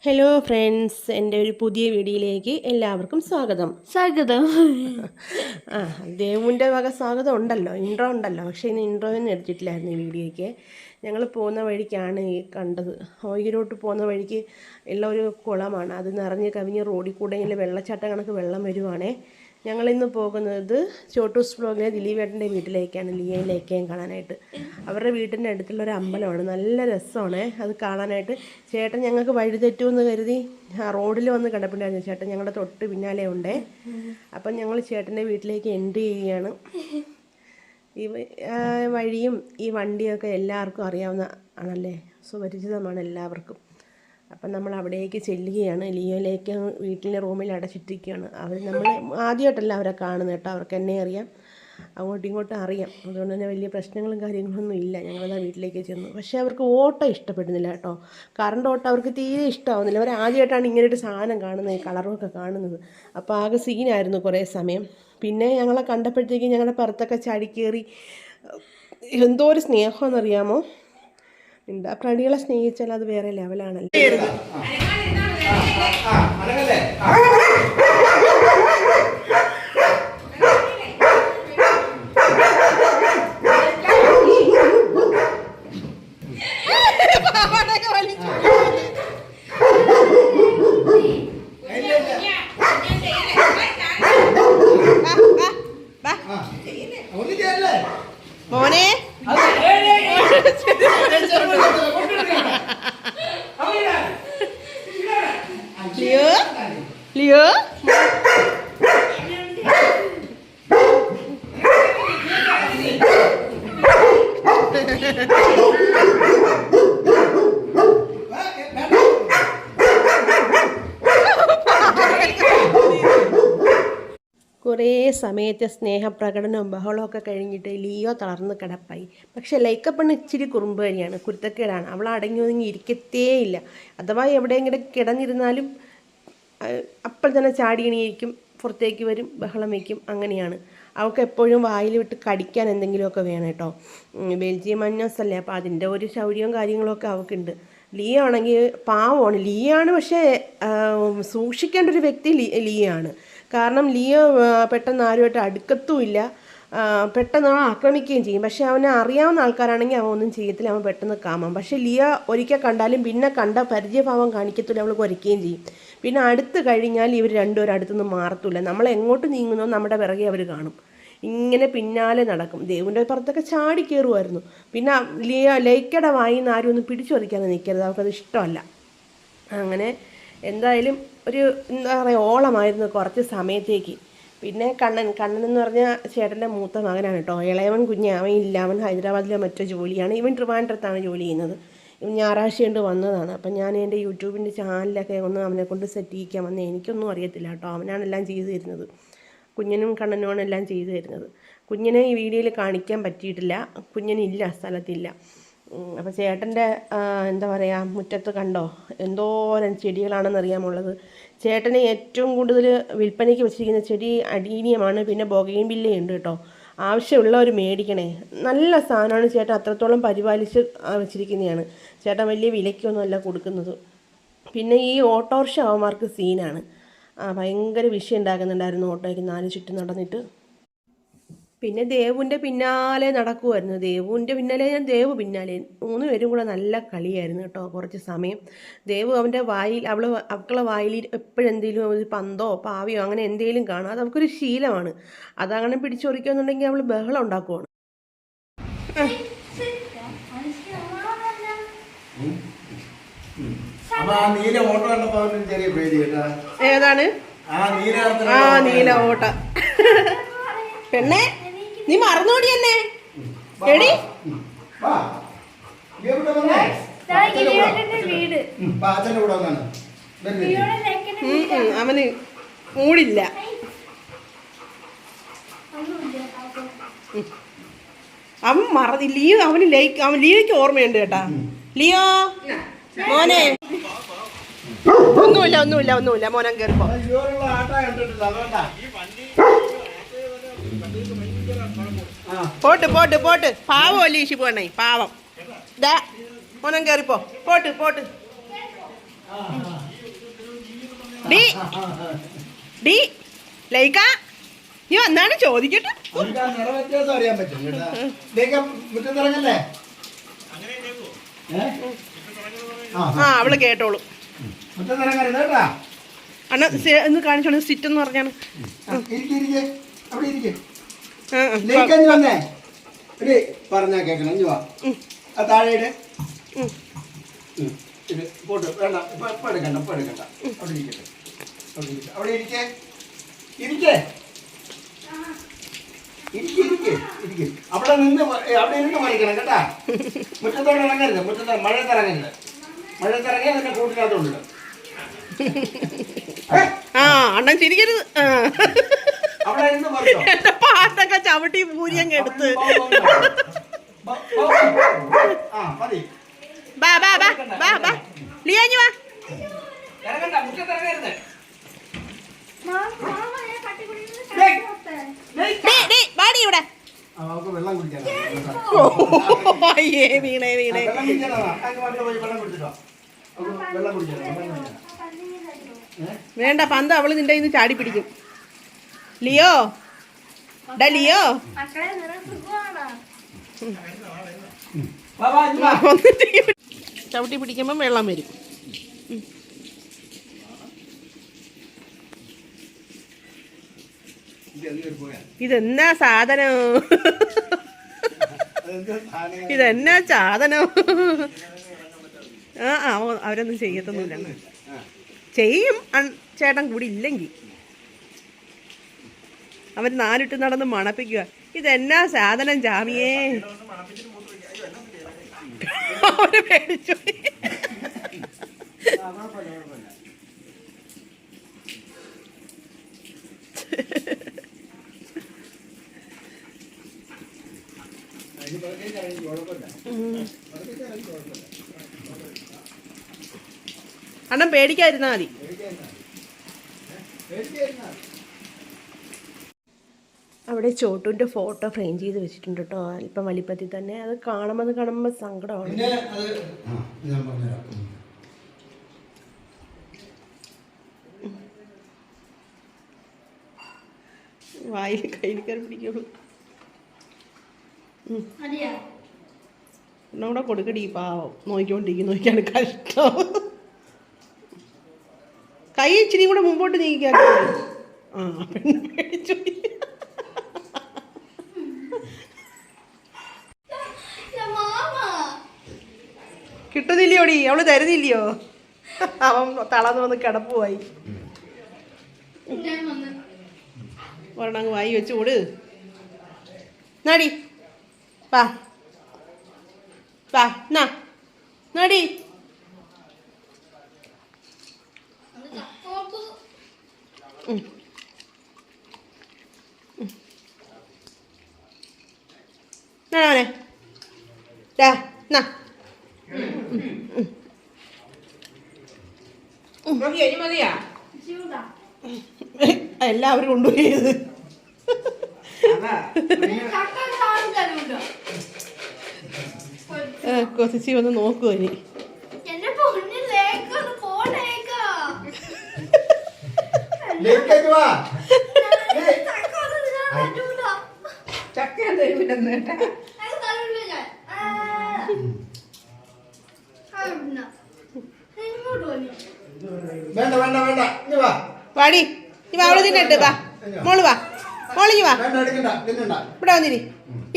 Hello friends, എൻ്റെ ഒരു പുതിയ വീഡിയോയിലേക്ക് എല്ലാവർക്കും സ്വാഗതം. ദേവുവിൻ്റെ വക സ്വാഗതം ഉണ്ടല്ലോ, ഇൻട്രോ ഉണ്ടല്ലോ. പക്ഷേ ഇന്ന് ഇൻട്രോയൊന്നും എടുത്തിട്ടില്ലായിരുന്നു ഈ വീഡിയോയ്ക്ക്. ഞങ്ങൾ പോകുന്ന വഴിക്കാണ് ഈ കണ്ടത്. ഓയിലോട്ട് പോകുന്ന വഴിക്ക് എല്ലാം ഒരു കുളമാണ്. അത് നിറഞ്ഞ് കവിഞ്ഞ് റോഡിൽ കൂടെ ഇങ്ങനെ വെള്ളച്ചാട്ടം കണക്ക് വെള്ളം വരുവാണേ. ഞങ്ങളിന്ന് പോകുന്നത് ചോട്ടൂസ് വ്ലോഗിലെ ദിലീപേട്ടൻ്റെ വീട്ടിലേക്കാണ്, ലിയയിലേക്കും കാണാനായിട്ട്. അവരുടെ വീട്ടിൻ്റെ അടുത്തുള്ളൊരു അമ്പലമാണ്, നല്ല രസമാണ് അത് കാണാനായിട്ട്. ചേട്ടൻ ഞങ്ങൾക്ക് വഴി തെറ്റുമെന്ന് കരുതി റോഡിൽ വന്ന് കിടപ്പുണ്ടായിരുന്നു. ചേട്ടൻ ഞങ്ങളുടെ തൊട്ട് പിന്നാലെ ഉണ്ടേ. അപ്പം ഞങ്ങൾ ചേട്ടൻ്റെ വീട്ടിലേക്ക് എൻട്രി ചെയ്യുകയാണ്. ഈ വഴിയും ഈ വണ്ടിയൊക്കെ എല്ലാവർക്കും അറിയാവുന്ന ആണല്ലേ, സുപരിചിതമാണ് എല്ലാവർക്കും. അപ്പം നമ്മൾ അവിടേക്ക് ചെല്ലുകയാണ്. ലിയോയിലേക്ക് വീട്ടിലെ റൂമിൽ അടച്ചിട്ടിരിക്കുകയാണ്. നമ്മൾ ആദ്യമായിട്ടല്ല അവരെ കാണുന്നത് കേട്ടോ, അവർക്ക് എന്നെ അറിയാം, അങ്ങോട്ടും ഇങ്ങോട്ടും അറിയാം. അതുകൊണ്ട് തന്നെ വലിയ പ്രശ്നങ്ങളും കാര്യങ്ങളൊന്നും ഇല്ല. ഞങ്ങളതാ വീട്ടിലേക്ക് ചെന്നു. പക്ഷേ അവർക്ക് ഓട്ടം ഇഷ്ടപ്പെടുന്നില്ല കേട്ടോ, കറണ്ട് ഓട്ടം അവർക്ക് തീരെ ഇഷ്ടമാവുന്നില്ല. അവർ ആദ്യമായിട്ടാണ് ഇങ്ങനൊരു സാധനം കാണുന്നത്, ഈ കളറൊക്കെ കാണുന്നത്. അപ്പോൾ ആകെ സീനായിരുന്നു കുറേ സമയം. പിന്നെ ഞങ്ങളെ കണ്ടപ്പോഴത്തേക്കും ഞങ്ങളുടെ പുറത്തൊക്കെ ചാടിക്കേറി. എന്തോ ഒരു സ്നേഹമെന്നറിയാമോ, ഉണ്ട്. ആ പ്രാണികളെ സ്നേഹിച്ചാൽ അത് വേറെ ലെവലാണല്ലോ. മോനെ ലിയോ ലിയോ കുറേ സമയത്തെ സ്നേഹപ്രകടനവും ബഹളമൊക്കെ കഴിഞ്ഞിട്ട് ലിയോ തളർന്ന് കിടപ്പായി. പക്ഷേ ലൈക്കപ്പണ് ഇച്ചിരി കുറുമ്പുകാരിയാണ്, കുരുത്തക്കേടാണ്. അവൾ അടങ്ങി ഒതുങ്ങി ഇരിക്കത്തേയില്ല. അഥവാ എവിടെയെങ്കിലും കിടന്നിരുന്നാലും അപ്പോൾ തന്നെ ചാടി എണീക്കും, പുറത്തേക്ക് വരും, ബഹളം വയ്ക്കും. അങ്ങനെയാണ് അവൾക്ക്. എപ്പോഴും വായിൽ വിട്ട് കടിക്കാൻ എന്തെങ്കിലുമൊക്കെ വേണം കേട്ടോ. ബെൽജിയം മഞ്ഞസ് അല്ലേ, അപ്പോൾ അതിൻ്റെ ഒരു ശൗര്യവും കാര്യങ്ങളൊക്കെ അവൾക്കുണ്ട്. ലിയോ ആണെങ്കിൽ പാവമാണ്. ലിയോ ആണ്, പക്ഷേ സൂക്ഷിക്കേണ്ട ഒരു വ്യക്തി ലിയോ ആണ്. കാരണം ലിയോ പെട്ടെന്ന് ആരുമായിട്ട് അടുക്കത്തുമില്ല, പെട്ടെന്ന് അവൻ ആക്രമിക്കുകയും ചെയ്യും. പക്ഷേ അവനെ അറിയാവുന്ന ആൾക്കാരാണെങ്കിൽ അവൻ ഒന്നും ചെയ്യത്തില്ല, അവൻ പെട്ടെന്ന് കാമാം. പക്ഷേ ലിയോ ഒരിക്കൽ കണ്ടാലും പിന്നെ കണ്ട പരിചയഭാവം കാണിക്കത്തില്ല, അവൾ കുരയ്ക്കുകയും ചെയ്യും. പിന്നെ അടുത്ത് കഴിഞ്ഞാൽ ഇവർ രണ്ടുപേരും അടുത്തൊന്നും മാറത്തില്ല. നമ്മൾ എങ്ങോട്ട് നീങ്ങുന്നോ നമ്മുടെ പിറകെ അവർ കാണും, ഇങ്ങനെ പിന്നാലെ നടക്കും. ദേവുൻ്റെ പുറത്തൊക്കെ ചാടി കയറുമായിരുന്നു. പിന്നെ ലൈക്കയുടെ വായിന്ന് ആരും ഒന്ന് പിടിച്ചു പറിക്കാതെ നിൽക്കരുത്, അവർക്കത് ഇഷ്ടമല്ല. അങ്ങനെ എന്തായാലും ഒരു എന്താ പറയുക, ഓളമായിരുന്നു കുറച്ച് സമയത്തേക്ക്. പിന്നെ കണ്ണൻ എന്ന് പറഞ്ഞാൽ ചേട്ടൻ്റെ മൂത്ത മകനാണ് കേട്ടോ. ഇളയവൻ കുഞ്ഞ്, അവൻ ഇല്ല, അവൻ ഹൈദരാബാദിലെ മറ്റോ ജോലിയാണ്. ഇവൻ ട്രിവാൻഡ്രത്താണ് ജോലി ചെയ്യുന്നത്. ഇവൻ ഞായറാഴ്ച കൊണ്ട് വന്നതാണ്. അപ്പം ഞാൻ എൻ്റെ യൂട്യൂബിൻ്റെ ചാനലൊക്കെ ഒന്ന് അവനെ കൊണ്ട് സെറ്റ് ചെയ്യിക്കാൻ വന്നത്. എനിക്കൊന്നും അറിയത്തില്ല കേട്ടോ, അവനാണ് എല്ലാം ചെയ്തു തരുന്നത്. കുഞ്ഞനും കണ്ണനുമാണ് എല്ലാം ചെയ്തു തരുന്നത്. കുഞ്ഞിനെ ഈ വീഡിയോയിൽ കാണിക്കാൻ പറ്റിയിട്ടില്ല, കുഞ്ഞിനില്ല, സ്ഥലത്തില്ല. അപ്പോൾ ചേട്ടൻ്റെ എന്താ പറയുക, മുറ്റത്ത് കണ്ടോ എന്തോരം ചെടികളാണെന്ന് അറിയാമുള്ളത്. ചേട്ടന് ഏറ്റവും കൂടുതൽ വിൽപ്പനയ്ക്ക് വെച്ചിരിക്കുന്ന ചെടി അഡീനിയമാണ്, പിന്നെ ബൊഗെയിൻവില്ലയുണ്ട് കേട്ടോ. ആവശ്യമുള്ളവർ മേടിക്കണേ, നല്ല സാധനമാണ്. ചേട്ടൻ അത്രത്തോളം പരിപാലിച്ച് വെച്ചിരിക്കുന്നതാണ്. ചേട്ടൻ വലിയ വിലയ്ക്കൊന്നുമല്ല കൊടുക്കുന്നത്. പിന്നെ ഈ ഓട്ടോറിക്ഷ അവന്മാർക്ക് സീനാണ്, ഭയങ്കര വിഷയം ഉണ്ടാക്കുന്നുണ്ടായിരുന്നു ഓട്ടോയ്ക്ക് 4 ചുറ്റും നടന്നിട്ട്. പിന്നെ ദേവുവിൻ്റെ പിന്നാലെ നടക്കുമായിരുന്നു. ദേവുവിൻ്റെ പിന്നാലെ ദേവു പിന്നാലെ, 3 പേരും കൂടെ നല്ല കളിയായിരുന്നു കേട്ടോ കുറച്ച് സമയം. ദേവു അവൻ്റെ വായിൽ, അവളുടെ വായിൽ എപ്പോഴെന്തെങ്കിലും ഒരു പന്തോ പാവിയോ അങ്ങനെ എന്തെങ്കിലും കാണും. അത് അവൾക്കൊരു ശീലമാണ്. അതങ്ങനെ പിടിച്ചൊറിക്കുന്നുണ്ടെങ്കിൽ അവൾ ബഹളം ഉണ്ടാക്കുവാണ്. ഏതാണ്? നീല ഓട്ട. പെണ്ണെ, നീ മറന്നോടി എന്നെ എടി. അവന് മൂടില്ല. അവൻ ലിയോ, അവന് ലിയോയ്ക്ക് ഓർമ്മയുണ്ട് കേട്ടാ. ലിയോ മോനെ, ഒന്നുമില്ല മോനം കേറിപ്പോ. പോട്ട് പാവം അല്ലീഷി പോണേ, പാവം. മോനം കയറിപ്പോ, പോട്ട് ഡി ഡി ലൈക്ക നീ വന്നാണ് ചോദിക്കട്ടെ. അറിയാൻ പറ്റും മുറ്റത്തിറങ്ങല്ലേ? ആ അവള് കേട്ടോളൂ. മുറ്റത്തിറങ്ങരുത് കേട്ടാ. അണ്ണ ഒന്ന് കാണിച്ചോളൂ സിറ്റ് എന്ന് പറഞ്ഞാണ്. പറഞ്ഞാ കേക്കണം. താഴെ പോട്ട് വേണ്ട, ഇപ്പൊ എടുക്കണ്ട, ഇപ്പൊ എടുക്കണ്ട. അവിടെ ഇരിക്കട്ടെ, അവിടെ ഇരിക്കേ, ഇരിക്കേ, ഇരിക്കേ. അവിടെ ഇരുന്ന് മറിക്കണം കേട്ടാ. മുറ്റത്തോടെ ഇറങ്ങരുത്, മുറ്റത്ത് മഴയത്തിറങ്ങരുത്. മഴയത്തിറങ്ങിയാൽ നിന്റെ കൂട്ടിനകത്തുണ്ട്. ആ അണ്ണൻ ചിരിക്കരുത്. അവിടെ ഇരുന്ന് മറിച്ചോ. എന്റെ പാട്ടൊക്കെ ചവിട്ടി പൂരിയങ്ങ് എടുത്ത്. മതി. ബാ ബാ ബാ ബാ ബാ ലിയാഞ്ഞു വാ. ഇറങ്ങണ്ട, മുറ്റത്തിറങ്ങരുത്. വെള്ളം കുടിക്കാൻ വീണേ വീണേ. വേണ്ട, പന്ത് അവള് നിന്റെ ഇന്ന് ചാടി പിടിക്കും. ലിയോ ഡാ ലിയോ ചവിട്ടി പിടിക്കുമ്പോ വെള്ളം വരും. ഇതെന്നാ സാധനം, ഇതെന്നാ സാധനം. ആ അവരൊന്നും ചെയ്യത്തൊന്നുമില്ല. ചെയ്യും ചേട്ടൻ കൂടി ഇല്ലെങ്കിൽ. അവർ നാലിട്ട് നടന്ന് മണപ്പിക്കുക. ഇതെന്നാ സാധനം ജാമിയേ. അവര് പേടിച്ചു. അണ്ണൻ പേടിക്കാതിരുന്നാ മതി. അവിടെ ചോട്ടുവിൻ്റെ ഫോട്ടോ ഫ്രെയിം ചെയ്ത് വെച്ചിട്ടുണ്ട് കേട്ടോ, അല്പം വലിപ്പത്തിൽ തന്നെ. അത് കാണുമ്പോൾ സങ്കടമാണ്. വായിൽ കയ്യിൽ കയറി പിടിക്കുള്ളൂ. ഒന്നും കൂടെ കൊടുക്കടി, പാവം നോക്കിയാണ് കഷ്ടം. കൈ ഇച്ചിരി കൂടെ മുമ്പോട്ട് നീക്കാൻ. ആ പെണ്ണ് പേടിച്ചു. കിട്ടുന്നില്ലയോടി, അവള് തരുന്നില്ലയോ. അവൻ തളർന്ന് വന്ന് കിടപ്പുമായി. ഒരെണ്ണം വായി വെച്ച് കൊടു. നാടി വാ വാ നാടി. അവനെ എല്ലാവരും കൊണ്ടുപോയത്. കൊതിച്ച് വന്ന് നോക്കുവോ ഇനി. വാടി ഇവ അവള് തിന്നിട്ട് വാ. മോള് വാ, മോളിഞ്ഞ് വാ. ഇവിടെ വന്നിരി,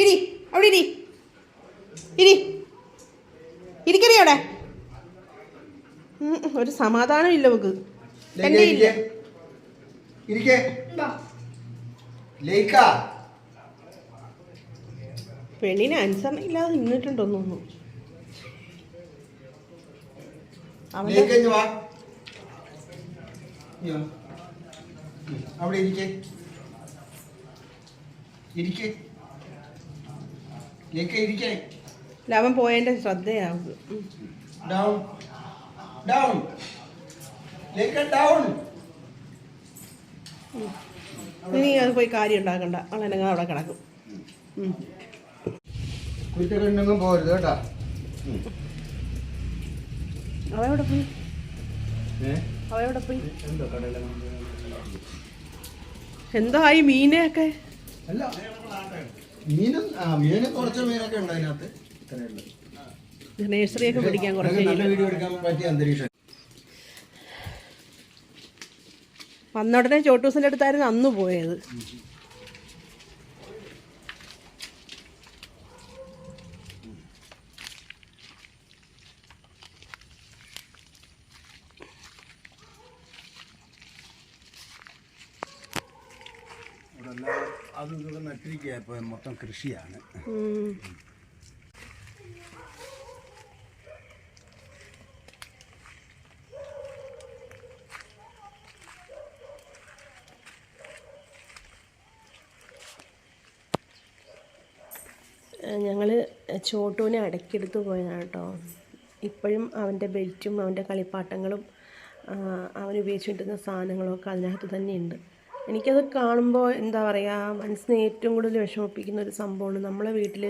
ഇരി അവിടെ ഇരിക്കണേ അവിടെ. ഒരു സമാധാനം ഇല്ല നമുക്ക്. എന്റെ ഇല്ല പെണ്ണിന് അനുസരണ ഇല്ലാതെ നിന്നിട്ടുണ്ടോന്നു. അവിടെ അവൻ പോയതിന്റെ ശ്രദ്ധയാവും. നീ അത് പോയി കാര്യം ഉണ്ടാക്കണ്ട, അവളെന്നെ അവിടെ കിടക്കും. പോരുത് കേട്ടാ. അവളെവിടെ പോയി? അവയോടെ പോയി എന്തോ കടയിലെ എന്തോ ആയി മീനെയൊക്കെ അല്ല മീനും കുറച്ച് മീനൊക്കെ ഉണ്ട് അതിനകത്ത്. ഇത്രയുള്ളൂ. നഴ്സറിയൊക്കെ പിടിക്കാൻ കുറച്ച് നല്ല വീഡിയോ എടുക്കാൻ പറ്റിയ അന്തരീക്ഷം. വന്ന ഉടനെ ചോട്ടൂസിൻ്റെ അടുത്തായിരുന്നു അന്ന് പോയത്. അത് നട്ടിരിക്കുക ഇപ്പോൾ മൊത്തം കൃഷിയാണ്. ഞങ്ങൾ ചോട്ടൂനെ അടക്കിയെടുത്ത് പോയതാണ് കേട്ടോ. ഇപ്പോഴും അവൻ്റെ ബെൽറ്റും അവൻ്റെ കളിപ്പാട്ടങ്ങളും അവൻ ഉപയോഗിച്ചുകൊണ്ടിരുന്ന സാധനങ്ങളൊക്കെ അതിനകത്ത് തന്നെയുണ്ട്. എനിക്കത് കാണുമ്പോൾ എന്താ പറയുക, മനസ്സിനെ ഏറ്റവും കൂടുതൽ വിഷമിപ്പിക്കുന്ന ഒരു സംഭവമാണ്. നമ്മളെ വീട്ടിൽ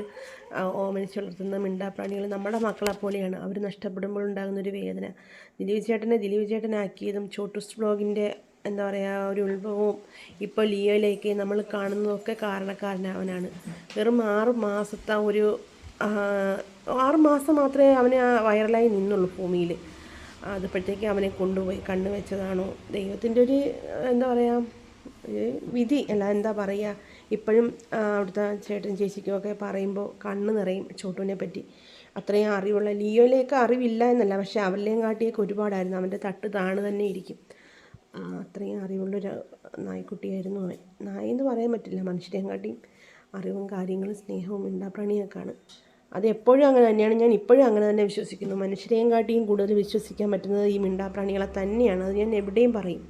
ഓമനിച്ച് വളർത്തുന്ന മിണ്ടാപ്രാണികൾ നമ്മുടെ മക്കളെ പോലെയാണ്. അവർ നഷ്ടപ്പെടുമ്പോൾ ഉണ്ടാകുന്നൊരു വേദന. ദിലീപ് ചേട്ടനാക്കിയതും ചോട്ടൂസ് വ്ളോഗിൻ്റെ എന്താ പറയുക ഒരു ഉത്ഭവവും ഇപ്പോൾ ലിയോയിലേക്ക് നമ്മൾ കാണുന്നതൊക്കെ കാരണക്കാരനവനാണ്. വെറും 6 മാസത്തെ ഒരു 6 മാസം മാത്രമേ അവന് വൈറലായി നിന്നുള്ളൂ ഭൂമിയിൽ. അതിപ്പോഴത്തേക്ക് അവനെ കൊണ്ടുപോയി കണ്ണു വെച്ചതാണോ ദൈവത്തിൻ്റെ ഒരു എന്താ പറയുക വിധി അല്ല എന്താ പറയുക. ഇപ്പോഴും അവിടുത്തെ ചേട്ടൻ ചേച്ചിക്കുമൊക്കെ പറയുമ്പോൾ കണ്ണ് നിറയും ചോട്ടൂനെ പറ്റി. അത്രയും അറിവുള്ള ലിയോയിലേക്ക് അറിവില്ല എന്നല്ല, പക്ഷേ അവരിലേയും കാട്ടിയൊക്കെ ഒരുപാടായിരുന്നു. അവൻ്റെ തട്ട് താണ് തന്നെ ഇരിക്കും. അത്രയും അറിവുള്ളൊരു നായ്ക്കുട്ടിയായിരുന്നു അവൻ. നായ എന്ന് പറയാൻ പറ്റില്ല, മനുഷ്യരെയും കാട്ടിയും അറിവും കാര്യങ്ങളും സ്നേഹവും മിണ്ടാപ്രാണിയൊക്കെയാണ്. അത് എപ്പോഴും അങ്ങനെ തന്നെയാണ്. ഞാൻ ഇപ്പോഴും അങ്ങനെ തന്നെ വിശ്വസിക്കുന്നു. മനുഷ്യരെയും കാട്ടിയും കൂടുതൽ വിശ്വസിക്കാൻ പറ്റുന്നത് ഈ മിണ്ടാപ്രാണികളെ തന്നെയാണ്. അത് ഞാൻ എവിടെയും പറയും.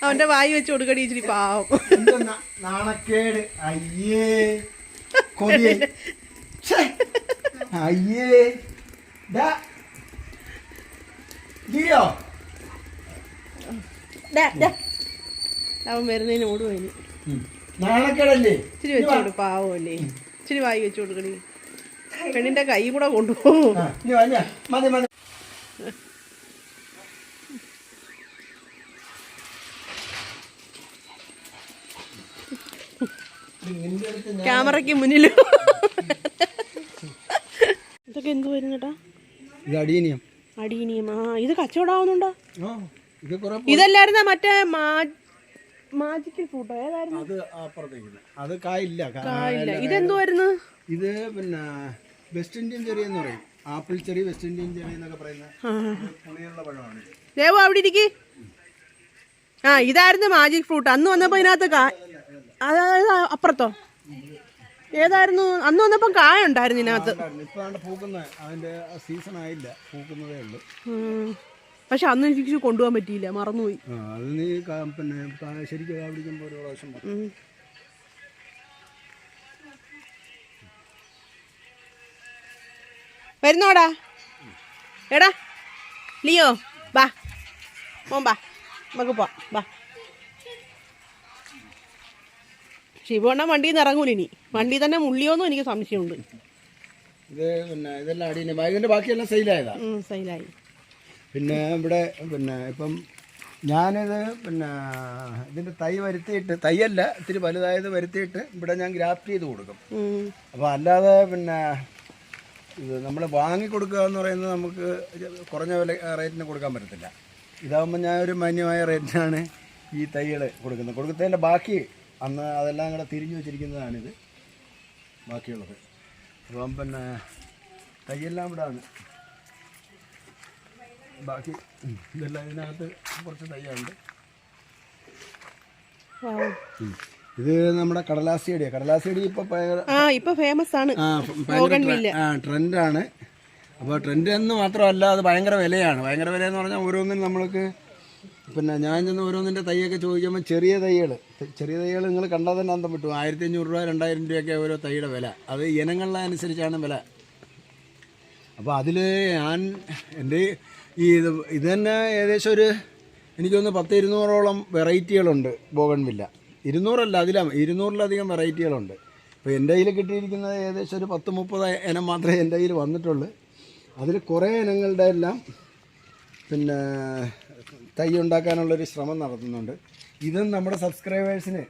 അവന്റെ വായി വെച്ച് കൊടുക്കടി ഇച്ചിരി പാവം. നാണക്കേട്. അയ്യേ കൊതി. അയ്യേ ലിയോ അവൻ വരുന്നതിന് ഓടുവതിന് നാണക്കേടല്ലേ. ഇച്ചിരി വെച്ച് കൊടു, പാവമല്ലേ. ഇച്ചിരി വായി വെച്ച് കൊടുക്കടി. പെണ്ണിന്റെ കൈ കൂടെ കൊണ്ടുപോകും. മതി മതി. ക്യാമറയ്ക്ക് മുന്നിലും ഇതൊക്കെ എന്ത് വരും കേട്ടാ? ഇത് അടീനിയം. അടീനിയം. ഇത് കച്ചവടമാവുന്നുണ്ടോ? ഇതല്ലായിരുന്ന മറ്റേ മാജിക്കൽ ഫ്രൂട്ടോ ഏതായിരുന്നു? അത് അപ്പുറത്തേക്ക്. അത് കായില്ല. ഇതെന്തുവായിരുന്നു? ഇത് പിന്നെ വെസ്റ്റ് ഇന്ത്യൻ ചെറി എന്ന് പറയും. Apple cherry, west Indian cherry എന്നൊക്കെ പറയുന്ന പുളിയുള്ള പഴമാണ്. ദേവു അവിടെ ഇരിക്ക്. ഇതായിരുന്നു മാജിക് ഫ്രൂട്ട്. അന്ന് വന്നപ്പോ ഇതിനകത്ത് അതായത് അപ്പുറത്തോ ഏതായിരുന്നു? അന്ന് വന്നപ്പം കായ ഉണ്ടായിരുന്നു ഇതിനകത്ത്. ഇപ്പൊ പൂക്കുന്ന അതിന്റെ സീസൺ ആയില്ല, പൂക്കുന്നതേ ഉള്ളൂ. പക്ഷെ അന്ന് എനിക്ക് കൊണ്ടുപോകാൻ പറ്റിയില്ല, മറന്നുപോയി. അത് നീ പിന്നെ ശരിക്കും കാ പിടിക്കുമ്പോൾ ഒരു പ്രാവശ്യം വരുന്നോടാ. എടാ ലിയോ ബാ, മോൻ ബാ, നമുക്ക് പോവാം ബാ. ശിവണ്ണ വണ്ടിയിൽ നിന്ന് ഇറങ്ങൂല ഇനി. വണ്ടി തന്നെ മുള്ളിയോന്നും എനിക്ക് സംശയമുണ്ട്. ഇത് പിന്നെ ഇതെല്ലാം അടീനിയം. ഇതിന്റെ ബാക്കിയെല്ലാം സെയിലായതാ. സെയിലായി. പിന്നെ ഇവിടെ പിന്നെ ഇപ്പം ഞാനിത് പിന്നെ ഇതിൻ്റെ തൈ വരുത്തിയിട്ട്, തൈയല്ല ഇത്തിരി വലുതായത് വരുത്തിയിട്ട് ഇവിടെ ഞാൻ ഗ്രാഫ്റ്റ് ചെയ്ത് കൊടുക്കും. അപ്പോൾ അല്ലാതെ പിന്നെ ഇത് നമ്മൾ വാങ്ങിക്കൊടുക്കുക എന്ന് പറയുന്നത് നമുക്ക് കുറഞ്ഞ വില റേറ്റിന് കൊടുക്കാൻ പറ്റത്തില്ല. ഇതാകുമ്പോൾ ഞാൻ ഒരു മാന്യമായ റേറ്റിനാണ് ഈ തൈകൾ കൊടുക്കുന്നത്. കൊടുക്കുന്നതിൻ്റെ ബാക്കി അന്ന് അതെല്ലാം കൂടെ തിരിഞ്ഞു വെച്ചിരിക്കുന്നതാണിത് ബാക്കിയുള്ളത്. അപ്പം പിന്നെ തൈയെല്ലാം ഇവിടെ ആണ്. ബാക്കി ഇതെല്ലാം ഇതിനകത്ത് കുറച്ച് തൈയുണ്ട്. ഇത് നമ്മുടെ കടലാസ് ചെടിയാണ്. കടലാസ് ചെടി ഇപ്പോൾ ഫേമസ് ആണ്, ട്രെൻഡാണ്. അപ്പോൾ ട്രെൻഡ് എന്ന് മാത്രമല്ല, അത് ഭയങ്കര വിലയാണ്. ഭയങ്കര വിലയെന്ന് പറഞ്ഞാൽ ഓരോന്നിനും നമ്മൾക്ക് പിന്നെ ഞാൻ ചെന്ന് ഓരോന്നിൻ്റെ തൈയൊക്കെ ചോദിക്കുമ്പോൾ ചെറിയ തൈകൾ നിങ്ങൾ കണ്ടാൽ തന്നെ അന്തം വിട്ടു. 1500 രൂപ 2000 രൂപയൊക്കെ ഓരോ തൈയുടെ വില. അത് ഇനങ്ങളിലനുസരിച്ചാണ് വില. അപ്പോൾ അതിൽ ഞാൻ എൻ്റെ ഇത് തന്നെ ഏകദേശം ഒരു എനിക്കൊന്ന് 100-200ഓളം വെറൈറ്റികളുണ്ട് ബോഗൺവില്ല. 200 അല്ല, 200-ലധികം വെറൈറ്റികളുണ്ട്. അപ്പോൾ എൻ്റെ കയ്യിൽ കിട്ടിയിരിക്കുന്നത് ഏകദേശം ഒരു 10-30 ഇനം മാത്രമേ എൻ്റെ കയ്യിൽ വന്നിട്ടുള്ളൂ. അതിൽ കുറേ ഇനങ്ങളുടെ എല്ലാം പിന്നെ തൈ ഉണ്ടാക്കാനുള്ളൊരു ശ്രമം നടത്തുന്നുണ്ട്. ഇതും നമ്മുടെ സബ്സ്ക്രൈബേഴ്സിന്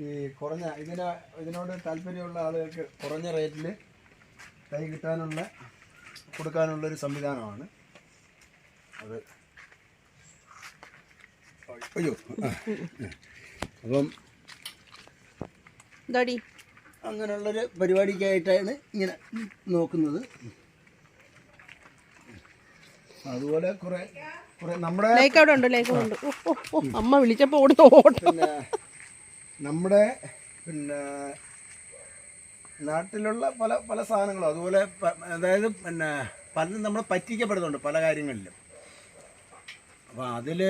ഈ കുറഞ്ഞ ഇതിനോട് താല്പര്യമുള്ള ആളുകൾക്ക് കുറഞ്ഞ റേറ്റിൽ തൈ കൊടുക്കാനുള്ളൊരു സംവിധാനമാണ് അത്. അയ്യോ അപ്പം അങ്ങനെയുള്ളൊരു പരിപാടിക്കായിട്ടാണ് ഇങ്ങനെ നോക്കുന്നത്. അതുപോലെ കുറേ നമ്മുടെ അമ്മ വിളിച്ചപ്പോൾ പിന്നെ നമ്മുടെ പിന്നെ നാട്ടിലുള്ള പല സാധനങ്ങളും അതുപോലെ അതായത് പിന്നെ പലതും നമ്മൾ പറ്റിക്കപ്പെടുന്നുണ്ട് പല കാര്യങ്ങളിലും. അപ്പോൾ അതിൽ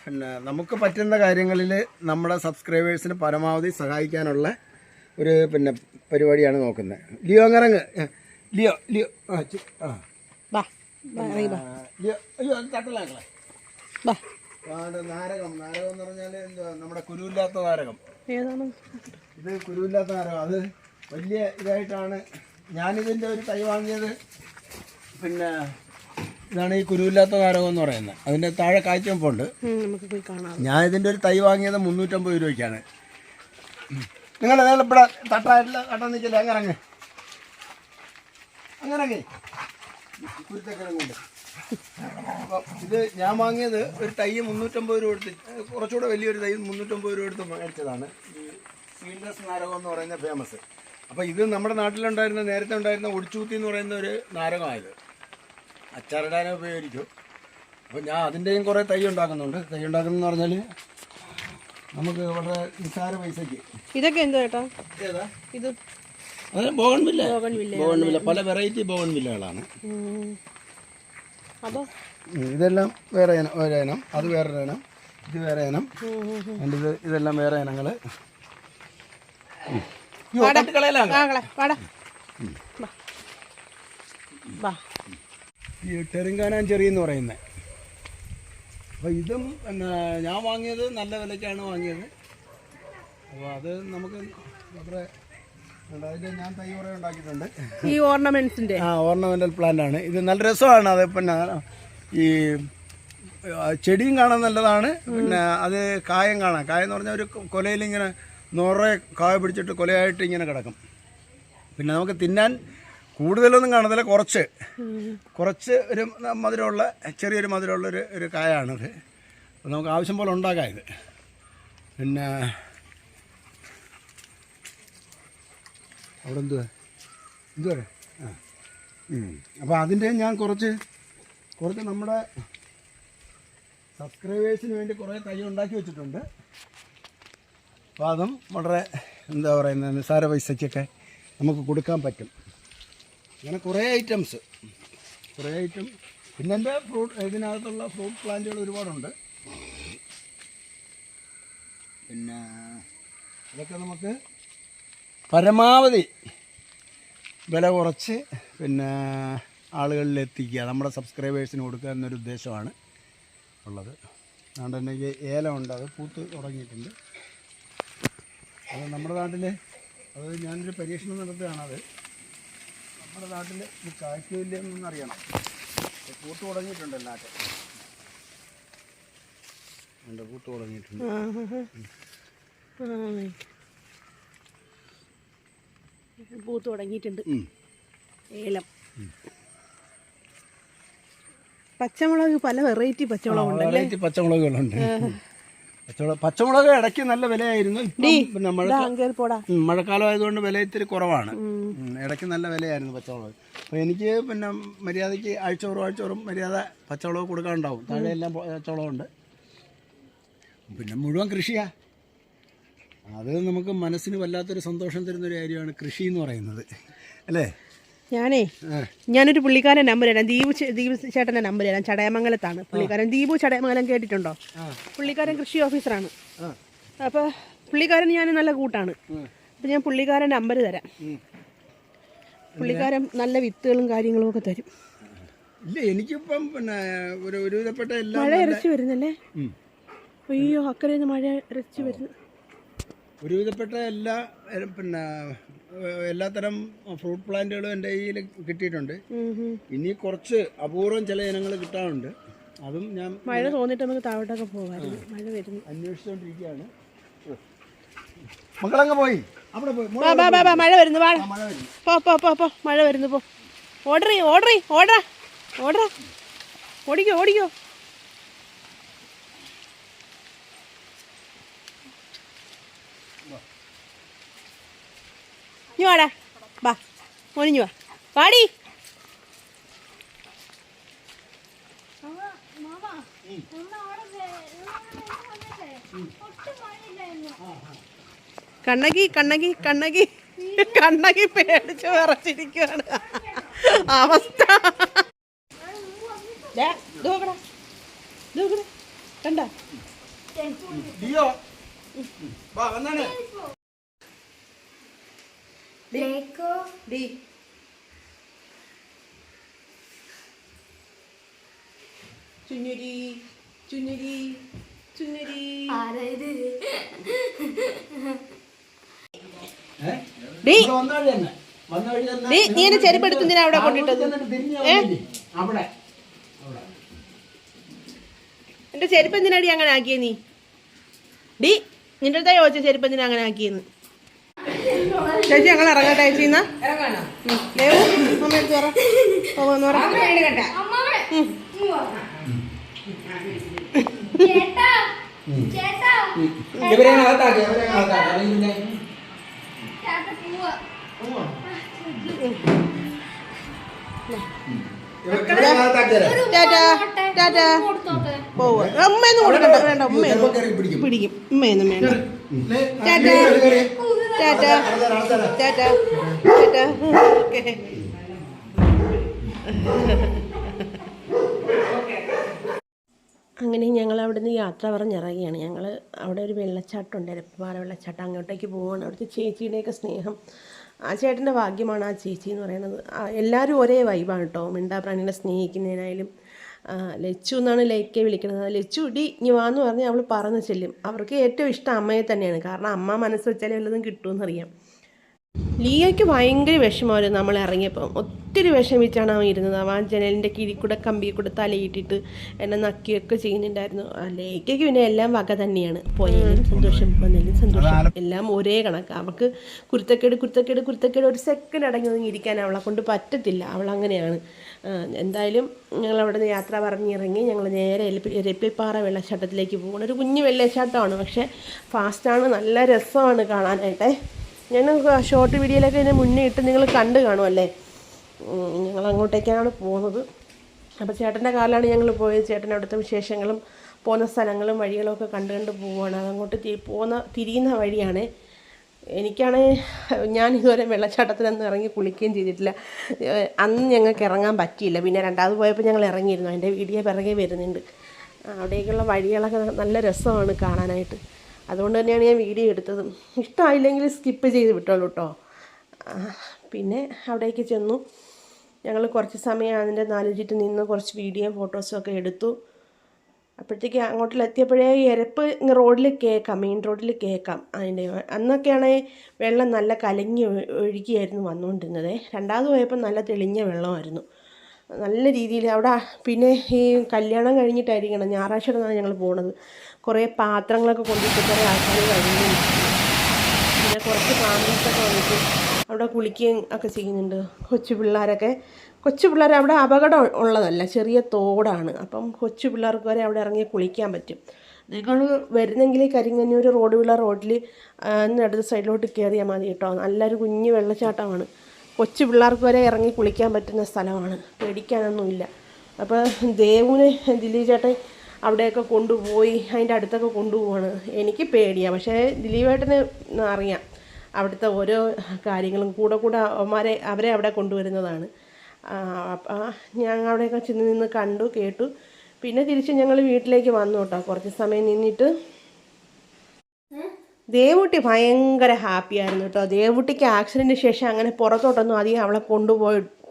പിന്നെ നമുക്ക് പറ്റുന്ന കാര്യങ്ങളിൽ നമ്മുടെ സബ്സ്ക്രൈബേഴ്സിന് പരമാവധി സഹായിക്കാനുള്ള ഒരു പിന്നെ പരിപാടിയാണ് നോക്കുന്നത്. ലിയോ അങ്ങറങ്ങ് ലിയോ അയ്യോ തട്ടലാക്കളെ നാരകം എന്ന് പറഞ്ഞാൽ എന്തുവാ, നമ്മുടെ കുരുവില്ലാത്ത നാരകം. ഇത് കുരുവില്ലാത്ത നാരകം. അത് വലിയ ഇതായിട്ടാണ് ഞാനിതിൻ്റെ ഒരു തൈ വാങ്ങിയത്. പിന്നെ ഇതാണ് ഈ കുരുവില്ലാത്ത നാരകം എന്ന് പറയുന്നത്. അതിൻ്റെ താഴെ കാഴ്ചവെപ്പുണ്ട്. ഞാൻ ഇതിൻ്റെ ഒരു തൈ വാങ്ങിയത് 350 രൂപയ്ക്കാണ്. നിങ്ങൾ ഇവിടെ തട്ടാൻ നിൽക്കില്ല. അങ്ങനെ കുരുത്തക്കിഴങ്ങുണ്ട്. അപ്പം ഇത് ഞാൻ വാങ്ങിയത് ഒരു തൈ 350 രൂപ എടുത്ത്, കുറച്ചുകൂടെ വലിയൊരു തൈ 350 രൂപ എടുത്ത് മേടിച്ചതാണ്. ഈ സീഡ്ലെസ് നാരകം എന്ന് പറയുന്ന ഫേമസ്. അപ്പോൾ ഇത് നമ്മുടെ നാട്ടിലുണ്ടായിരുന്ന നേരത്തെ ഉണ്ടായിരുന്ന ഒടിച്ചൂത്തി എന്ന് പറയുന്ന ഒരു നാരകമായത്. അച്ചാറിടാനേ ഉപയോഗിക്കും. അപ്പോൾ ഞാൻ അതിൻ്റെയും കുറേ തൈ ഉണ്ടാക്കുന്നുണ്ട്. തൈ ഉണ്ടാക്കുന്നതെന്ന് പറഞ്ഞാൽ നമുക്ക് വളരെ നിസ്സാര പൈസയ്ക്ക്. ഇതൊക്കെ എന്താ ചേട്ടാ? ഏതാ ഇത്? അത് ബോഗൺവില്ല. പല വെറൈറ്റി ബോഗൺവില്ലകളാണ്. ഇതെല്ലാം വേറെ ഇനം, അത് വേറൊരു ഇനം, ഇത് വേറെ ഇനം, ഇതെല്ലാം വേറെ ഇനങ്ങൾ. ഈ ടെറിങ്കാനാൻ ചെറി എന്ന് പറയുന്നത്. അപ്പോൾ ഇതും പിന്നെ ഞാൻ വാങ്ങിയത് നല്ല വിലയ്ക്കാണ് വാങ്ങിയത്. അപ്പോൾ അത് നമുക്ക് അത്ര അതിൻ്റെ ഞാൻ തൈ കുറേ ഉണ്ടാക്കിയിട്ടുണ്ട്. ഈ ഓർണമെന്റ്സിൻ്റെ ഓർണമെന്റൽ പ്ലാന്റ് ആണ് ഇത്. നല്ല രസമാണ്. അത് പിന്നെ ഈ ചെടിയും കാണാൻ നല്ലതാണ്. പിന്നെ അത് കായം കാണാം. കായം എന്ന് പറഞ്ഞാൽ ഒരു കൊലയിലിങ്ങനെ നിറയെ കായ പിടിച്ചിട്ട് കൊലയായിട്ട് ഇങ്ങനെ കിടക്കും. പിന്നെ നമുക്ക് തിന്നാൻ കൂടുതലൊന്നും കാണത്തില്ല, കുറച്ച് ഒരു മധുരമുള്ള ചെറിയൊരു മധുരമുള്ള ഒരു കായാണിത്. അപ്പോൾ നമുക്ക് ആവശ്യം പോലെ ഉണ്ടാക്കാം ഇത്. പിന്നെ അവിടെ എന്തുവാ അപ്പോൾ അതിൻ്റെ ഞാൻ കുറച്ച് നമ്മുടെ സബ്സ്ക്രൈബേഴ്സിന് വേണ്ടി കുറേ തൈ ഉണ്ടാക്കി വെച്ചിട്ടുണ്ട്. അപ്പോൾ അതും വളരെ എന്താ പറയുന്നത് നിസ്സാര പൈസയ്ക്കൊക്കെ നമുക്ക് കൊടുക്കാൻ പറ്റും. അങ്ങനെ കുറേ ഐറ്റം. പിന്നെ എൻ്റെ ഇതിനകത്തുള്ള ഫ്രൂട്ട് പ്ലാന്റുകൾ ഒരുപാടുണ്ട്. പിന്നെ അതൊക്കെ നമുക്ക് പരമാവധി വില കുറച്ച് പിന്നെ ആളുകളിൽ എത്തിക്കുക, നമ്മുടെ സബ്സ്ക്രൈബേഴ്സിന് കൊടുക്കുക എന്നൊരു ഉദ്ദേശമാണ് ഉള്ളത്. അതുകൊണ്ട് തന്നെ ഏലമുണ്ട്, അത് പൂത്ത് തുടങ്ങിയിട്ടുണ്ട്. അത് നമ്മുടെ നാട്ടിൽ അത് ഞാനൊരു പരീക്ഷണം നടത്തുകയാണത്. നമ്മുടെ നാട്ടിൽ ഇത് കായ്ക്കില്ല എന്നറിയണം. പൂത്ത് തുടങ്ങിയിട്ടുണ്ട് എല്ലാറ്റും. പൂത്ത് തുടങ്ങിയിട്ടുണ്ട്. പൂത്ത് തുടങ്ങിയിട്ടുണ്ട്. ഏലം, പച്ചമുളക്, പല വെറൈറ്റി പച്ചമുളകുകളുണ്ട്. പച്ചമുളക് ഇടയ്ക്ക് നല്ല വിലയായിരുന്നു. പിന്നെ മഴക്കാലം ആയതുകൊണ്ട് വില ഇത്തിരി കുറവാണ്. ഇടയ്ക്ക് നല്ല വിലയായിരുന്നു പച്ചമുളക്. അപ്പോൾ എനിക്ക് പിന്നെ മര്യാദയ്ക്ക് ആഴ്ചോറും മര്യാദ പച്ചമുളക് കൊടുക്കാനുണ്ടാവും. താഴെ എല്ലാം പച്ചമുളകുണ്ട്. പിന്നെ മുഴുവൻ കൃഷിയാണ്. അത് നമുക്ക് മനസ്സിന് വല്ലാത്തൊരു സന്തോഷം തരുന്നൊരു കാര്യമാണ് കൃഷി എന്ന് പറയുന്നത്, അല്ലേ? ഞാനൊരു പുള്ളിക്കാരൻ നമ്പർ തരാം. ദീപു ചേട്ടൻ്റെ നമ്പർ തരാം. ചടയമംഗലത്താണ് പുള്ളിക്കാരൻ. ദീപു ചടയമംഗലം കേട്ടിട്ടുണ്ടോ? പുള്ളിക്കാരൻ കൃഷി ഓഫീസറാണ്. അപ്പോൾ പുള്ളിക്കാരൻ ഞാൻ നല്ല കൂട്ടാണ്. അപ്പോൾ ഞാൻ പുള്ളിക്കാരൻ നമ്പർ തരാം. പുള്ളിക്കാരൻ നല്ല വിത്തുകളും കാര്യങ്ങളും ഒക്കെ തരും. ഇല്ല, എനിക്കിപ്പം പിന്നെ ഒരുവിധപ്പെട്ട എല്ലാം മഴ ഇറച്ചി വരുന്നല്ലേ? അയ്യോ, അക്കരയിൽ നിന്ന് മഴ ഇറച്ചി വരുന്നു. ഒരുവിധപ്പെട്ട പിന്നെ എല്ലാത്തരം ഫ്രൂട്ട് പ്ലാന്റുകളും എൻ്റെ കയ്യിൽ കിട്ടിയിട്ടുണ്ട്. ഇനി കുറച്ച് അപൂർവം ചില ഇനങ്ങൾ കിട്ടാറുണ്ട്. അതും ഞാൻ മഴ തോന്നിട്ട് നമുക്ക് താഴോട്ടൊക്കെ പോകാമായിരുന്നു. മഴ വരുന്നു. അന്വേഷിച്ചുകൊണ്ടിരിക്കുകയാണ്. മക്കളങ്ങ് പോയി അവിടെ പോയി. മഴ വരുന്നു. പോ മഴ വരുന്നു. പോ. ഓടിക്കോ. നീ വാടാ, വാ മോനിഞ്ഞു വാ, വാടി. കണ്ണകി പേടിച്ച് വിറച്ചിരിക്കുകയാണ് അവസ്ഥ. കണ്ട ചുഞ്ഞുരി നീ എന്നെ ചെരുപ്പെടുത്ത് എന്തിനാ അവിടെ കൊണ്ടിട്ടത്? എന്റെ ചെരുപ്പ് എന്തിനാടി അങ്ങനെ ആക്കിയേ നീ? നിന്റെ അടുത്താ ചോദിച്ച ചെരുപ്പ് എന്തിനാ അങ്ങനെ ആക്കിയെന്ന്. ചേച്ചി ഞങ്ങൾ ഇറങ്ങട്ടെ. ചേച്ചിന്നാ അമ്മ എടുത്ത് പറ. പോവുക. ഉമ്മയൊന്നും കൊടുക്കണ്ട, വേണ്ട. ഉമ്മയൊന്നും പിടിക്കും. ഉമ്മയൊന്നും വേണ്ട. അങ്ങനെ ഞങ്ങൾ അവിടെ നിന്ന് യാത്ര പറഞ്ഞിറങ്ങിയാണ്. ഞങ്ങൾ അവിടെ ഒരു വെള്ളച്ചാട്ടമുണ്ട്, എരപ്പാറ വെള്ളച്ചാട്ടം. അങ്ങോട്ടേക്ക് പോവുകയാണ്. അവിടുത്തെ ചേച്ചിയുടെയൊക്കെ സ്നേഹം, ആ ചേട്ടൻ്റെ ഭാഗ്യമാണ് ആ ചേച്ചി എന്ന് പറയുന്നത്. എല്ലാവരും ഒരേ വൈബാണ് കേട്ടോ. മിണ്ടാപ്രാണികളെ സ്നേഹിക്കുന്നതിനായാലും. ലച്ചു എന്നാണ് ലൈക്കെ വിളിക്കുന്നത്. ലച്ചു ഇനി വാന്ന് പറഞ്ഞാൽ അവൾ പറന്ന് ചെല്ലും. അവർക്ക് ഏറ്റവും ഇഷ്ടം അമ്മയെ തന്നെയാണ്. കാരണം അമ്മ മനസ്സ് വെച്ചാലേ വല്ലതും കിട്ടുമെന്നറിയാം. ലിയോയ്ക്ക് ഭയങ്കര വിഷമമായിരുന്നു നമ്മൾ ഇറങ്ങിയപ്പം. ഒത്തിരി വിഷമിച്ചാണ് അവൻ ഇരുന്നത്. അവൻ ജനലിൻ്റെ കീഴിൽ കൂടെ കമ്പിയിൽ കൂടെ തലയിട്ടിട്ട് എന്നെ നക്കിയൊക്കെ ചെയ്യുന്നുണ്ടായിരുന്നു. ലേക്കയ്ക്ക് പിന്നെ എല്ലാം വക തന്നെയാണ്. പോയാലും സന്തോഷം, വന്നാലും സന്തോഷം, എല്ലാം ഒരേ കണക്കാണ്. അവൾക്ക് കുരുത്തക്കേട് ഒരു സെക്കൻഡ് അടങ്ങി ഒന്നും ഇരിക്കാൻ അവളെ കൊണ്ട് പറ്റത്തില്ല. അവളങ്ങനെയാണ്. എന്തായാലും ഞങ്ങൾ അവിടെ നിന്ന് യാത്ര പറഞ്ഞിറങ്ങി. ഞങ്ങൾ നേരെ എരപ്പിപ്പാറ വെള്ളച്ചാട്ടത്തിലേക്ക് പോകണം. ഒരു കുഞ്ഞു വെള്ളച്ചാട്ടമാണ്, പക്ഷേ ഫാസ്റ്റാണ്, നല്ല രസമാണ് കാണാനായിട്ടേ. ഞാൻ ഷോർട്ട് വീഡിയോയിലൊക്കെ ഇതിന് മുന്നേ ഇട്ട് നിങ്ങൾ കണ്ടു കാണുമല്ലേ. ഞങ്ങൾ അങ്ങോട്ടേക്കാണ് പോകുന്നത്. അപ്പോൾ ചേട്ടൻ്റെ കാറിലാണ് ഞങ്ങൾ പോയത്. ചേട്ടൻ അവിടുത്തെ വിശേഷങ്ങളും പോകുന്ന സ്ഥലങ്ങളും വഴികളും ഒക്കെ കണ്ട് പോവുകയാണ്. അതങ്ങോട്ട് തിരിയുന്ന വഴിയാണ്. ഞാൻ ഇതുവരെ വെള്ളച്ചാട്ടത്തിലൊന്നും ഇറങ്ങി കുളിക്കുകയും ചെയ്തിട്ടില്ല. അന്ന് ഞങ്ങൾക്ക് ഇറങ്ങാൻ പറ്റിയില്ല. പിന്നെ രണ്ടാമത് പോയപ്പോൾ ഞങ്ങൾ ഇറങ്ങിയിരുന്നു. അതിൻ്റെ വീഡിയോ പിറകെ വരുന്നുണ്ട്. അവിടേക്കുള്ള വഴികളൊക്കെ നല്ല രസമാണ് കാണാനായിട്ട്. അതുകൊണ്ട് തന്നെയാണ് ഞാൻ വീഡിയോ എടുത്തത്. ഇഷ്ടമായില്ലെങ്കിൽ സ്കിപ്പ് ചെയ്ത് വിട്ടോളൂ കേട്ടോ. പിന്നെ അവിടേക്ക് ചെന്നു. ഞങ്ങൾ കുറച്ച് സമയം അതിൻ്റെ നാലുചുറ്റ് നിന്ന് കുറച്ച് വീഡിയോ ഫോട്ടോസും ഒക്കെ എടുത്തു. അപ്പോഴത്തേക്ക് അങ്ങോട്ടിലെത്തിയപ്പോഴേ എരപ്പ് റോഡിൽ കേൾക്കാം, മെയിൻ റോഡിൽ കേൾക്കാം. അതിൻ്റെ അന്നൊക്കെയാണെങ്കിൽ വെള്ളം നല്ല കലങ്ങി ഒഴുകിയായിരുന്നു വന്നുകൊണ്ടിരുന്നത്. രണ്ടാമത് പോയപ്പോൾ നല്ല തെളിഞ്ഞ വെള്ളമായിരുന്നു. നല്ല രീതിയിൽ അവിടെ. പിന്നെ ഈ കല്യാണം കഴിഞ്ഞിട്ടായിരിക്കണം, ഞായറാഴ്ച നിന്നാണ് ഞങ്ങൾ പോകുന്നത്. കുറേ പാത്രങ്ങളൊക്കെ കൊണ്ടിട്ട് കുറേ ആൾക്കാർ കഴിഞ്ഞു. പിന്നെ കുറച്ച് ഫാമിലീസൊക്കെ വന്നിട്ട് അവിടെ കുളിക്കുകയും ഒക്കെ ചെയ്യുന്നുണ്ട്. കൊച്ചു പിള്ളേർ അവിടെ അപകടം ഉള്ളതല്ല, ചെറിയ തോടാണ്. അപ്പം കൊച്ചു പിള്ളേർക്ക് വരെ അവിടെ ഇറങ്ങി കുളിക്കാൻ പറ്റും. നിങ്ങൾ വരുന്നെങ്കിൽ കരിങ്ങന്നൂർ റോഡിൽ അടുത്ത സൈഡിലോട്ട് കയറിയാൽ മതി കേട്ടോ. നല്ലൊരു കുഞ്ഞു വെള്ളച്ചാട്ടമാണ്. കൊച്ചു പിള്ളേർക്ക് വരെ ഇറങ്ങി കുളിക്കാൻ പറ്റുന്ന സ്ഥലമാണ്, പേടിക്കാനൊന്നുമില്ല. അപ്പോൾ ദേവുവിനെ ദിലീപ് ചേട്ടൻ അവിടെയൊക്കെ കൊണ്ടുപോയി അതിൻ്റെ അടുത്തൊക്കെ കൊണ്ടുപോവാണ്. എനിക്ക് പേടിയാണ്, പക്ഷേ ദിലീപേട്ടന് അറിയാം അവിടുത്തെ ഓരോ കാര്യങ്ങളും കൂടെ അവരെ അവിടെ കൊണ്ടുവരുന്നതാണ്. അപ്പം ഞങ്ങൾ അവിടെയൊക്കെ ചെന്ന് നിന്ന് കണ്ടു കേട്ടു. പിന്നെ തിരിച്ച് ഞങ്ങൾ വീട്ടിലേക്ക് വന്നു കേട്ടോ. കുറച്ച് സമയം നിന്നിട്ട് ദേവുട്ടി ഭയങ്കര ഹാപ്പി ആയിരുന്നു കേട്ടോ. ദേവുട്ടിക്ക് ആക്സിഡൻറ്റിന് ശേഷം അങ്ങനെ പുറത്തോട്ടൊന്നും അധികം അവളെ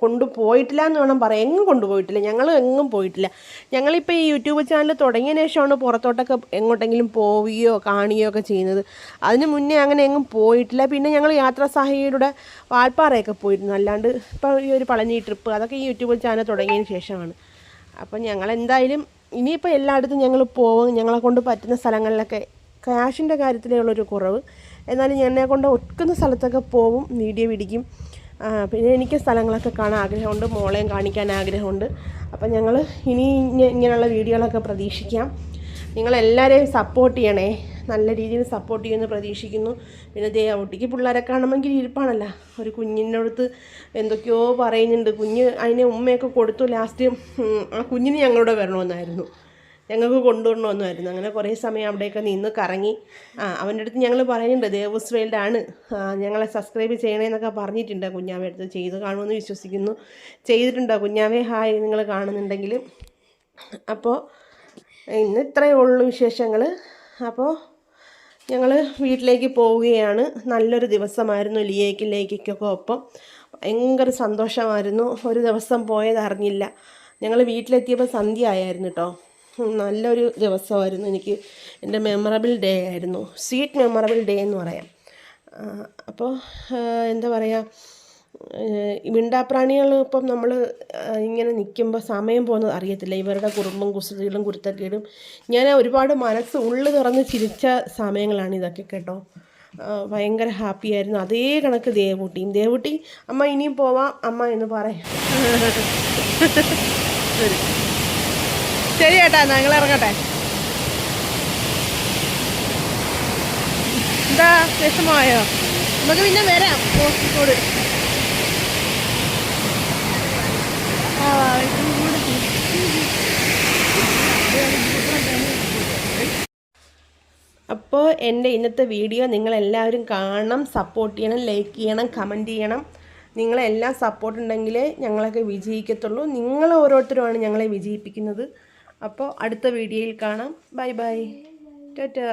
കൊണ്ടുപോയിട്ടില്ല എന്ന് വേണം പറയാം. എങ്ങും കൊണ്ടുപോയിട്ടില്ല, ഞങ്ങൾ എങ്ങും പോയിട്ടില്ല. ഞങ്ങളിപ്പോൾ ഈ യൂട്യൂബ് ചാനൽ തുടങ്ങിയതിന് ശേഷമാണ് പുറത്തോട്ടൊക്കെ എങ്ങോട്ടെങ്കിലും പോവുകയോ കാണുകയോ ഒക്കെ ചെയ്യുന്നത്. അതിന് മുന്നേ അങ്ങനെ എങ്ങും പോയിട്ടില്ല. പിന്നെ ഞങ്ങൾ യാത്രാ സഹായിയുടെ വാൽപ്പാറയൊക്കെ പോയിരുന്നു. അല്ലാണ്ട് ഇപ്പോൾ ഈ ഒരു പളനി ട്രിപ്പ് അതൊക്കെ ഈ യൂട്യൂബ് ചാനൽ തുടങ്ങിയതിന് ശേഷമാണ്. അപ്പം ഞങ്ങളെന്തായാലും ഇനിയിപ്പോൾ എല്ലായിടത്തും ഞങ്ങൾ പോകും. ഞങ്ങളെ കൊണ്ട് പറ്റുന്ന സ്ഥലങ്ങളിലൊക്കെ. ക്യാഷിൻ്റെ കാര്യത്തിലേ ഉള്ളൊരു കുറവ്, എന്നാലും എന്നെ കൊണ്ട് ഒക്കുന്ന സ്ഥലത്തൊക്കെ പോവും, വീഡിയോ പിടിക്കും. പിന്നെ എനിക്ക് സ്ഥലങ്ങളൊക്കെ കാണാൻ ആഗ്രഹമുണ്ട്, മോളെയും കാണിക്കാൻ ആഗ്രഹമുണ്ട്. അപ്പം ഞങ്ങൾ ഇനി ഇങ്ങനെയുള്ള വീഡിയോകളൊക്കെ പ്രതീക്ഷിക്കാം. നിങ്ങളെല്ലാവരെയും സപ്പോർട്ട് ചെയ്യണേ, നല്ല രീതിയിൽ സപ്പോർട്ട് ചെയ്യുമെന്ന് പ്രതീക്ഷിക്കുന്നു. പിന്നെ ദേവുട്ടിക്ക് പിള്ളേരെ കാണുമെങ്കിൽ ഇരിപ്പാണല്ലോ, ഒരു കുഞ്ഞിനടുത്ത് എന്തൊക്കെയോ പറയുന്നുണ്ട്. കുഞ്ഞ് അതിനെ ഉമ്മയൊക്കെ കൊടുത്തു. ലാസ്റ്റ് ആ കുഞ്ഞിന് ഞങ്ങളോട് വരണമെന്നായിരുന്നു, ഞങ്ങൾക്ക് കൊണ്ടുവരണമെന്നായിരുന്നു. അങ്ങനെ കുറേ സമയം അവിടെയൊക്കെ നിന്ന് കറങ്ങി. അവൻ്റെ അടുത്ത് ഞങ്ങൾ പറയുന്നുണ്ട്, ദേവൂസ് വേൾഡാണ്, ഞങ്ങളെ സബ്സ്ക്രൈബ് ചെയ്യണേന്നൊക്കെ പറഞ്ഞിട്ടുണ്ട്. കുഞ്ഞാവേ അടുത്ത് ചെയ്ത് കാണുമെന്ന് വിശ്വസിക്കുന്നു. ചെയ്തിട്ടുണ്ടോ കുഞ്ഞാവേ? ഹായ് നിങ്ങൾ കാണുന്നുണ്ടെങ്കിൽ. അപ്പോൾ ഇന്ന് ഇത്രയേ ഉള്ളൂ വിശേഷങ്ങൾ. അപ്പോൾ ഞങ്ങൾ വീട്ടിലേക്ക് പോവുകയാണ്. നല്ലൊരു ദിവസമായിരുന്നു ലേക്കൊക്കെ ഒപ്പം. ഭയങ്കര സന്തോഷമായിരുന്നു. ഒരു ദിവസം പോയത് അറിഞ്ഞില്ല. ഞങ്ങൾ വീട്ടിലെത്തിയപ്പോൾ സന്ധ്യ ആയായിരുന്നു കേട്ടോ. നല്ലൊരു ദിവസമായിരുന്നു. എനിക്ക് എൻ്റെ മെമ്മറബിൾ ഡേ ആയിരുന്നു, സ്വീറ്റ് മെമ്മറബിൾ ഡേ എന്ന് പറയാം. അപ്പോൾ എന്താ പറയുക, മിണ്ടാപ്രാണികൾ ഇപ്പം നമ്മൾ ഇങ്ങനെ നിൽക്കുമ്പോൾ സമയം പോകുന്നത് അറിയത്തില്ല. ഇവരുടെ കുറുമ്പും കുസൃതികളും കുരുത്തക്കേടും ഞാൻ ഒരുപാട് മനസ്സ് ഉള്ളു തുറന്ന് ചിരിച്ച സമയങ്ങളാണ് ഇതൊക്കെ കേട്ടോ. ഭയങ്കര ഹാപ്പിയായിരുന്നു. അതേ കണക്ക് ദേവുട്ടി അമ്മ ഇനിയും പോവാം അമ്മ എന്ന് പറയാം. ശരി ചേട്ടാ, ഞങ്ങൾ ഇറങ്ങട്ടെ. എന്താ വിഷമമായോ? നമുക്ക് പിന്നെ വരാം കോഴിക്കോട്. അപ്പോൾ എൻ്റെ ഇന്നത്തെ വീഡിയോ നിങ്ങളെല്ലാവരും കാണണം, സപ്പോർട്ട് ചെയ്യണം, ലൈക്ക് ചെയ്യണം, കമൻറ്റ് ചെയ്യണം. നിങ്ങളെല്ലാം സപ്പോർട്ട് ഉണ്ടെങ്കിലേ ഞങ്ങളൊക്കെ വിജയിക്കത്തുള്ളൂ. നിങ്ങൾ ഓരോരുത്തരുമാണ് ഞങ്ങളെ വിജയിപ്പിക്കുന്നത്. അപ്പോൾ അടുത്ത വീഡിയോയിൽ കാണാം. Bye bye, Tata.